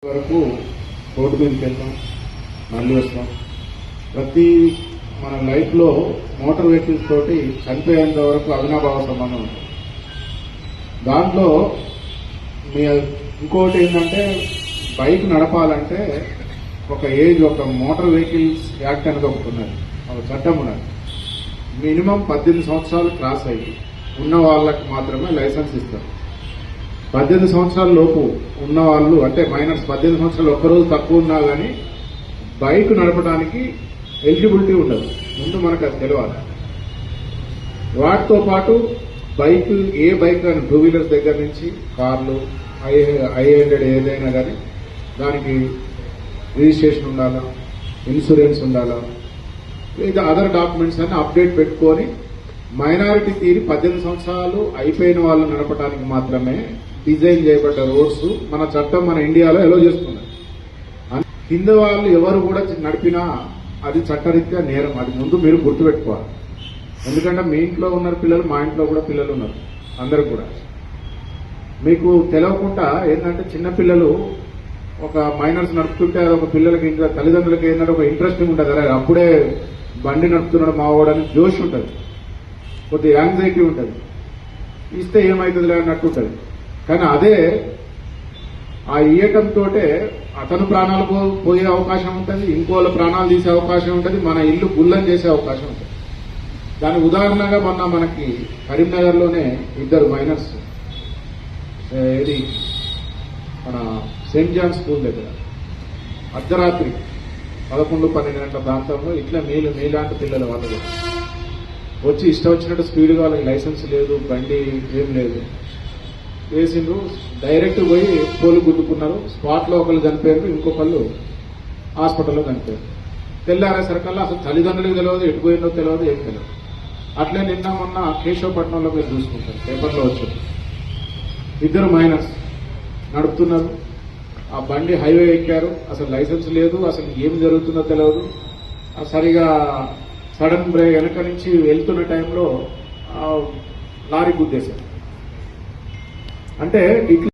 వరకు రోడ్డు మీదకి వెళ్తాం, మళ్ళీ వస్తాం. ప్రతి మన లైఫ్లో మోటార్ వెహికల్స్ తోటి చనిపోయేంత వరకు అవినాభావ సంబంధం ఉంటుంది. దాంట్లో మీ ఇంకోటి ఏంటంటే బైక్ నడపాలంటే ఒక ఏజ్, ఒక మోటార్ వెహికల్స్ యాక్ట్ అనేది ఒకటి ఉన్నది, ఒక చట్టం ఉన్నది. మినిమం 18 సంవత్సరాలు క్రాస్ అయ్యి ఉన్న వాళ్ళకి మాత్రమే లైసెన్స్ ఇస్తారు. 18 సంవత్సరాల లోపు ఉన్న వాళ్ళు అంటే మైనర్స్ 18 సంవత్సరాలు ఒక్కరోజు తక్కువ ఉన్నా కానీ బైక్ నడపడానికి ఎలిజిబిలిటీ ఉండదు. ముందు మనకు అది తెలియాలి. వాటితో పాటు బైక్, ఏ బైక్ కానీ టూ వీలర్స్ దగ్గర నుంచి కార్లు, I100 ఏదైనా కానీ దానికి రిజిస్ట్రేషన్ ఉండాలా, ఇన్సూరెన్స్ ఉండాలా, లేదా అదర్ డాక్యుమెంట్స్ అన్ని అప్డేట్ పెట్టుకొని మైనారిటీ తీరి 18 సంవత్సరాలు అయిపోయిన వాళ్ళు నడపడానికి మాత్రమే డిజైన్ చేయబడ్డ రోడ్స్ మన చట్టం మన ఇండియాలో ఎలో చేస్తున్నది. కింద వాళ్ళు ఎవరు కూడా నడిపినా అది చట్టరీత్యా నేరం. అది ముందు మీరు గుర్తుపెట్టుకోవాలి. ఎందుకంటే మీ ఇంట్లో ఉన్న పిల్లలు, మా ఇంట్లో కూడా పిల్లలు ఉన్నారు, అందరూ కూడా. మీకు తెలియకుండా ఏంటంటే చిన్నపిల్లలు ఒక మైనర్స్ నడుపుతుంటే ఒక పిల్లలకి ఇంకా తల్లిదండ్రులకి ఏంటంటే ఒక ఇంట్రెస్టింగ్ ఉంటుంది. అదే అప్పుడే బండి నడుపుతున్నాడు మావాడని జోష్ ఉంటుంది, కొద్దిగా యాంగ్జైటీ ఉంటుంది, ఇస్తే ఏమవుతుందిలే అన్నట్టు ఉంటుంది. కానీ అదే ఆ ఇయ్యటంతో అతను ప్రాణాలు పోయే అవకాశం ఉంటుంది, ఇంకోళ్ళ ప్రాణాలు తీసే అవకాశం ఉంటుంది, మన ఇల్లు గుల్లం చేసే అవకాశం ఉంటుంది. దాని ఉదాహరణగా మొన్న మనకి కరీంనగర్లోనే ఇద్దరు మైనర్స్, ఇది మన సెయింట్ జాన్ స్కూల్ దగ్గర అర్ధరాత్రి 11-12 గంటల ప్రాంతంలో ఇట్లా మీలాంటి పిల్లలు వాళ్ళు వచ్చి ఇష్టం వచ్చినట్టు స్పీడ్గా వాళ్ళకి లైసెన్స్ లేదు, బండి ఏం లేదు, వేసిండ్రు. డైరెక్ట్ పోయి పోలు గుద్దుకున్నారు. స్పాట్లో ఒకళ్ళు చనిపోయారు, ఇంకొకళ్ళు హాస్పిటల్లో చనిపోయారు. తెల్లారేసరికల్లా అసలు తల్లిదండ్రులకు తెలియదు, ఎటు పోయిందో తెలియదు, ఏం తెలియదు. అట్లే నిన్న మొన్న కేశవపట్నంలో మీరు చూసుకుంటారు, పేపర్లో వచ్చింది. ఇద్దరు మైనర్స్ నడుపుతున్నారు, ఆ బండి హైవే ఎక్కారు, అసలు లైసెన్స్ లేదు, అసలు ఏం జరుగుతుందో తెలియదు. సరిగా సడన్ బ్రేక్ వెనక నుంచి వెళ్తున్న టైంలో లారీ గుద్దేశారు. అంటే ఇట్లా